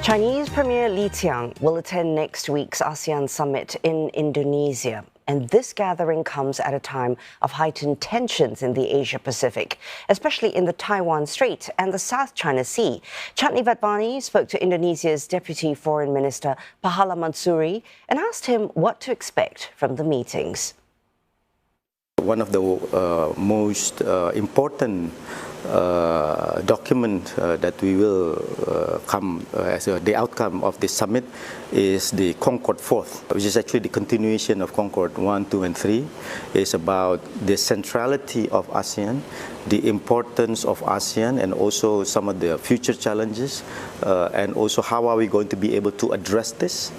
Chinese Premier Li Qiang will attend next week's ASEAN summit in Indonesia. And this gathering comes at a time of heightened tensions in the Asia-Pacific, especially in the Taiwan Strait and the South China Sea. Chandni Vatvani spoke to Indonesia's Deputy Foreign Minister Pahala Mansury and asked him what to expect from the meetings. One of the most important document that we will come as the outcome of this summit is the Concord IV, which is actually the continuation of Concord I, II, and III. It's about the centrality of ASEAN, the importance of ASEAN, and also some of the future challenges, and also how are we going to be able to address this,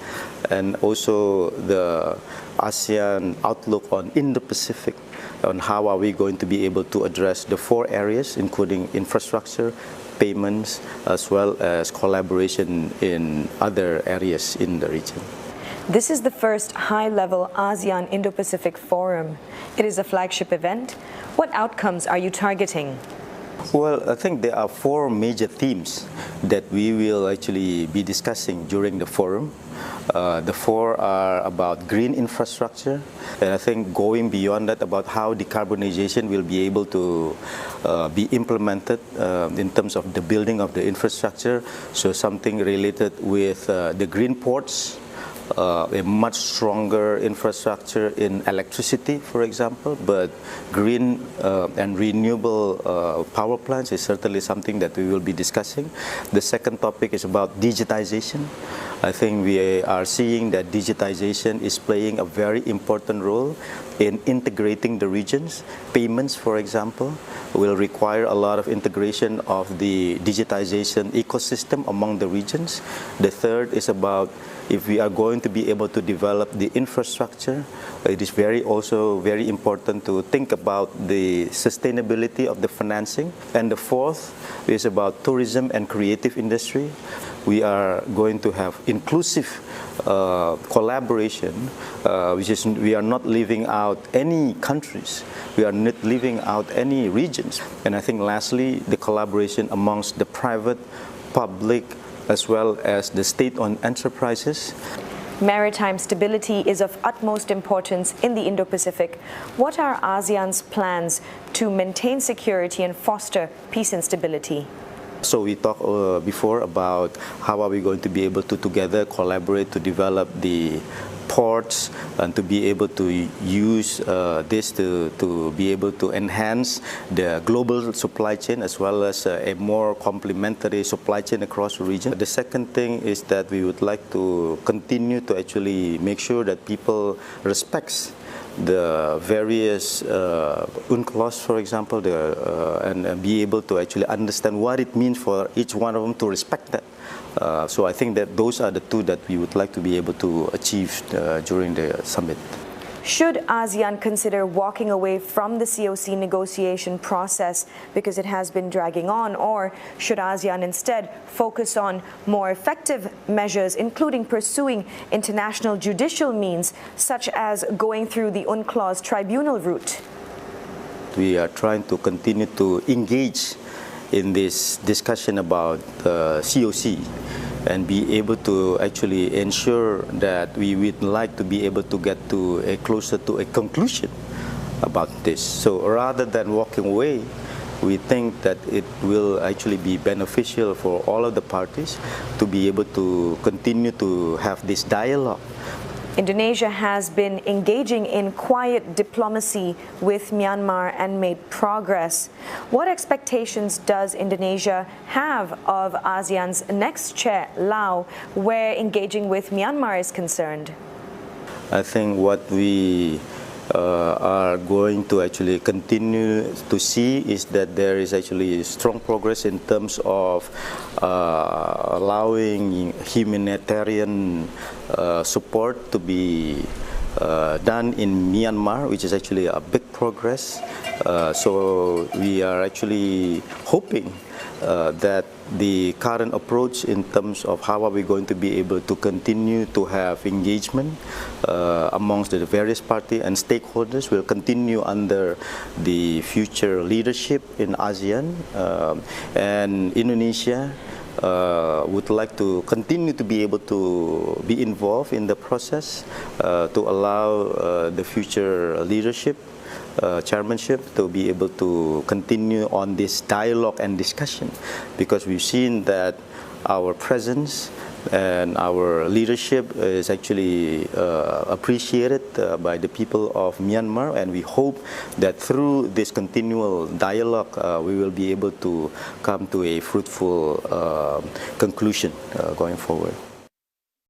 and also the ASEAN outlook on Indo-Pacific, on how are we going to be able to address the 4 areas, including infrastructure, payments, as well as collaboration in other areas in the region. This is the first high-level ASEAN Indo-Pacific Forum. It is a flagship event. What outcomes are you targeting? Well, I think there are 4 major themes that we will actually be discussing during the forum. The 4 are about green infrastructure, and I think going beyond that about how decarbonization will be able to be implemented in terms of the building of the infrastructure. So something related with the green ports, a much stronger infrastructure in electricity, for example, but green and renewable power plants is certainly something that we will be discussing. The second topic is about digitization. I think we are seeing that digitization is playing a very important role in integrating the regions. Payments, for example, will require a lot of integration of the digitization ecosystem among the regions. The third is about if we are going to be able to develop the infrastructure, it is also very important to think about the sustainability of the financing. And the fourth is about tourism and creative industry. We are going to have inclusive collaboration, which is we are not leaving out any countries, we are not leaving out any regions. And I think lastly, the collaboration amongst the private, public, as well as the state-owned enterprises. Maritime stability is of utmost importance in the Indo-Pacific. What are ASEAN's plans to maintain security and foster peace and stability? So we talked before about how are we going to be able to together collaborate to develop the ports and to be able to use this to be able to enhance the global supply chain as well as a more complementary supply chain across the region. The second thing is that we would like to continue to actually make sure that people respect the various UNCLOS, for example, and be able to actually understand what it means for each one of them to respect that. So I think that those are the 2 that we would like to be able to achieve during the summit. Should ASEAN consider walking away from the COC negotiation process because it has been dragging on, or should ASEAN instead focus on more effective measures, including pursuing international judicial means, such as going through the UNCLOS tribunal route? We are trying to continue to engage in this discussion about COC and be able to actually ensure that we would like to be able to get to closer to a conclusion about this. So rather than walking away, we think that it will actually be beneficial for all of the parties to be able to continue to have this dialogue. Indonesia has been engaging in quiet diplomacy with Myanmar and made progress. What expectations does Indonesia have of ASEAN's next chair, Laos, where engaging with Myanmar is concerned? I think what we are going to actually continue to see is that there is actually strong progress in terms of allowing humanitarian support to be done in Myanmar, which is actually a big progress. So we are actually hoping that the current approach in terms of how are we going to be able to continue to have engagement amongst the various parties and stakeholders will continue under the future leadership in ASEAN. And Indonesia would like to continue to be able to be involved in the process to allow the future leadership, chairmanship to be able to continue on this dialogue and discussion, because we've seen that our presence and our leadership is actually appreciated by the people of Myanmar, and we hope that through this continual dialogue we will be able to come to a fruitful conclusion going forward.